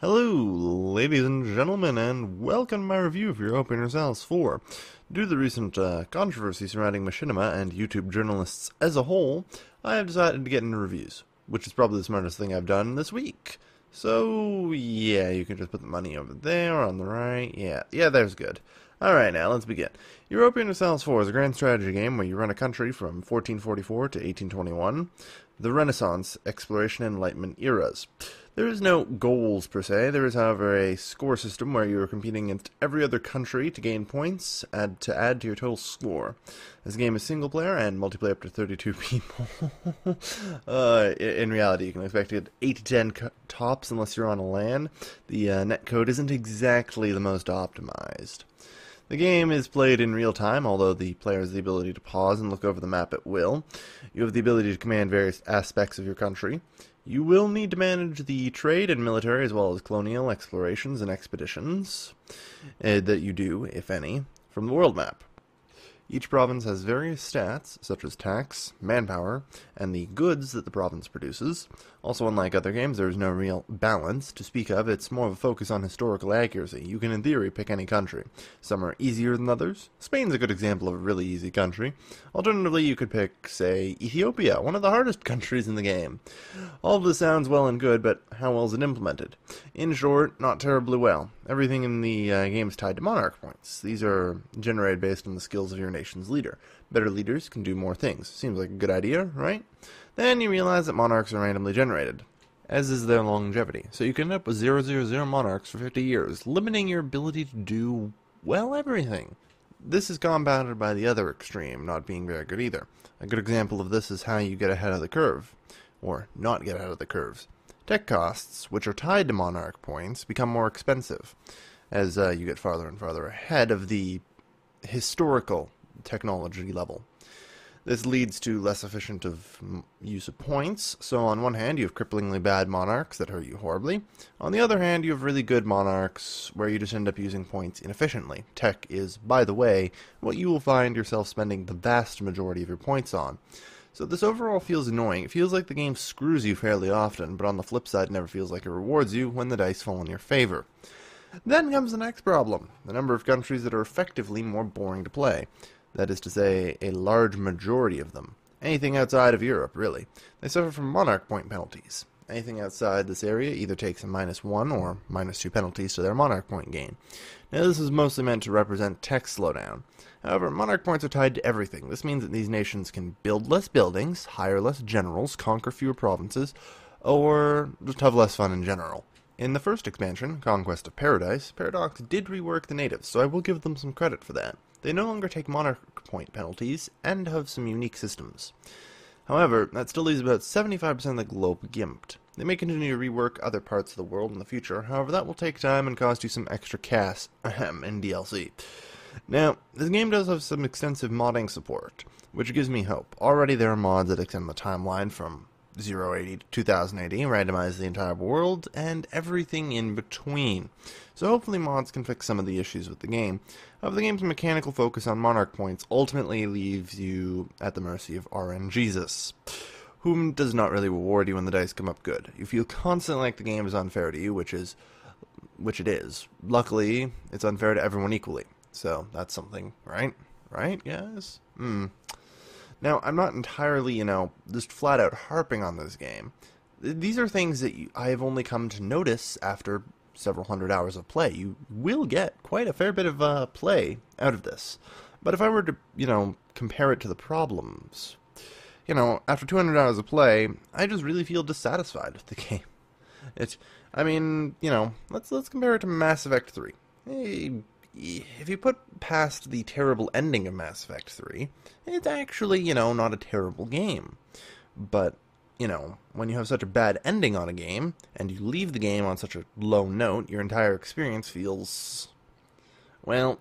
Hello, ladies and gentlemen, and welcome to my review of Europa Universalis 4. Due to the recent controversy surrounding machinima and YouTube journalists as a whole, I have decided to get into reviews, which is probably the smartest thing I've done this week. So, yeah, you can just put the money over there on the right. Yeah, there's good. Alright, now let's begin. Europa Universalis 4 is a grand strategy game where you run a country from 1444 to 1821, the Renaissance, Exploration, and Enlightenment eras. There is no goals per se. There is, however, a score system where you are competing against every other country to gain points and to add to your total score. This game is single player and multiplayer up to 32 people. In reality, you can expect to get 8 to 10 tops unless you're on a LAN. The netcode isn't exactly the most optimized. The game is played in real time, although the player has the ability to pause and look over the map at will. You have the ability to command various aspects of your country. You will need to manage the trade and military as well as colonial explorations and expeditions that you do, if any, from the world map. Each province has various stats, such as tax, manpower, and the goods that the province produces. Also, unlike other games, there is no real balance to speak of. It's more of a focus on historical accuracy. You can, in theory, pick any country. Some are easier than others. Spain's a good example of a really easy country. Alternatively, you could pick, say, Ethiopia, one of the hardest countries in the game. All of this sounds well and good, but how well is it implemented? In short, not terribly well. Everything in the game is tied to monarch points. These are generated based on the skills of your nation's leader. Better leaders can do more things. Seems like a good idea, right? Then you realize that monarchs are randomly generated, as is their longevity. So you can end up with 000 monarchs for 50 years, limiting your ability to do, well, everything. This is compounded by the other extreme, not being very good either. A good example of this is how you get ahead of the curve, or not get ahead of the curves. Tech costs, which are tied to monarch points, become more expensive as you get farther and farther ahead of the historical technology level. This leads to less efficient use of points, so on one hand you have cripplingly bad monarchs that hurt you horribly. On the other hand, you have really good monarchs where you just end up using points inefficiently. Tech is, by the way, what you will find yourself spending the vast majority of your points on. So this overall feels annoying. It feels like the game screws you fairly often, but on the flip side, it never feels like it rewards you when the dice fall in your favor. Then comes the next problem, the number of countries that are effectively more boring to play. That is to say, a large majority of them. Anything outside of Europe, really. They suffer from monarch point penalties. Anything outside this area either takes a -1 or -2 penalties to their monarch point gain. Now this is mostly meant to represent tech slowdown. However, monarch points are tied to everything. This means that these nations can build less buildings, hire less generals, conquer fewer provinces, or just have less fun in general. In the first expansion, Conquest of Paradise, Paradox did rework the natives, so I will give them some credit for that. They no longer take monarch point penalties, and have some unique systems. However, that still leaves about 75% of the globe gimped. They may continue to rework other parts of the world in the future, however that will take time and cost you some extra cash in DLC. Now, this game does have some extensive modding support, which gives me hope. Already there are mods that extend the timeline from 080 to 2080, randomize the entire world, and everything in between. So hopefully mods can fix some of the issues with the game. However, the game's mechanical focus on monarch points ultimately leaves you at the mercy of RNGesus, whom does not really reward you when the dice come up good. You feel constantly like the game is unfair to you, which it is. Luckily, it's unfair to everyone equally. So that's something, right? Right, guys? Now, I'm not entirely, just flat out harping on this game. These are things that I have only come to notice after several hundred hours of play. You will get quite a fair bit of play out of this. But if I were to, compare it to the problems, after 200 hours of play, I just really feel dissatisfied with the game. Let's compare it to Mass Effect 3. If you put past the terrible ending of Mass Effect 3, it's actually, not a terrible game. But, when you have such a bad ending on a game, and you leave the game on such a low note, your entire experience feels, well,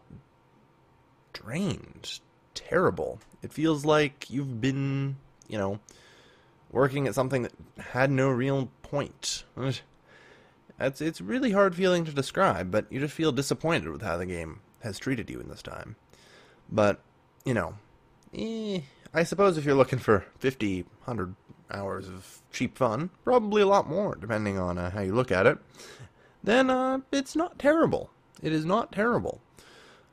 drained. Terrible. It feels like you've been, working at something that had no real point. It's really hard feeling to describe, but you just feel disappointed with how the game has treated you in this time. But, I suppose if you're looking for 50, 100 hours of cheap fun, probably a lot more, depending on how you look at it, then it's not terrible. It is not terrible.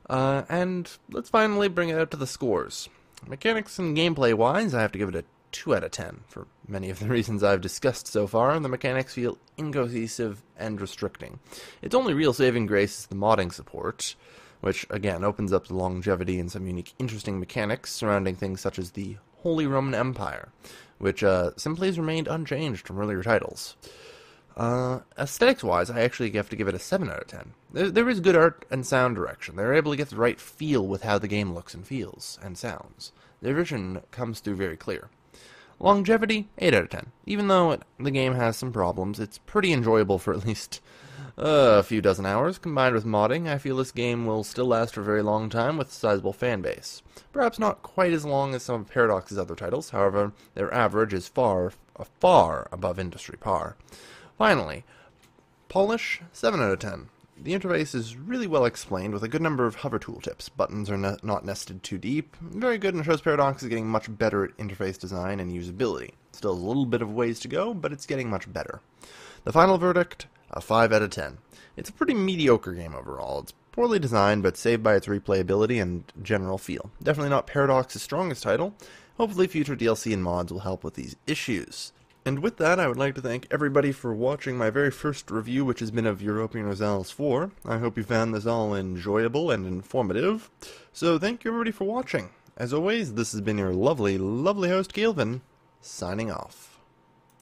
And let's finally bring it out to the scores. Mechanics and gameplay-wise, I have to give it a 2 out of 10, for many of the reasons I've discussed so far. The mechanics feel incohesive and restricting. Its only real saving grace is the modding support, which, again, opens up the longevity and some unique, interesting mechanics surrounding things such as the Holy Roman Empire, which simply has remained unchanged from earlier titles. Aesthetics-wise, I actually have to give it a 7 out of 10. There is good art and sound direction. They're able to get the right feel with how the game looks and feels, and sounds. Their vision comes through very clear. Longevity, 8 out of 10. Even though the game has some problems, it's pretty enjoyable for at least a few dozen hours. Combined with modding, I feel this game will still last for a very long time with a sizable fan base. Perhaps not quite as long as some of Paradox's other titles, however, their average is far above industry par. Finally, polish, 7 out of 10. The interface is really well explained with a good number of hover tooltips. Buttons are not nested too deep. Very good, and shows Paradox is getting much better at interface design and usability. Still a little bit of ways to go, but it's getting much better. The final verdict, a 5 out of 10. It's a pretty mediocre game overall. It's poorly designed, but saved by its replayability and general feel. Definitely not Paradox's strongest title. Hopefully future DLC and mods will help with these issues. And with that, I would like to thank everybody for watching my very first review, which has been of Europa Universalis 4. I hope you found this all enjoyable and informative. So thank you everybody for watching. As always, this has been your lovely, lovely host, Kailvin, signing off.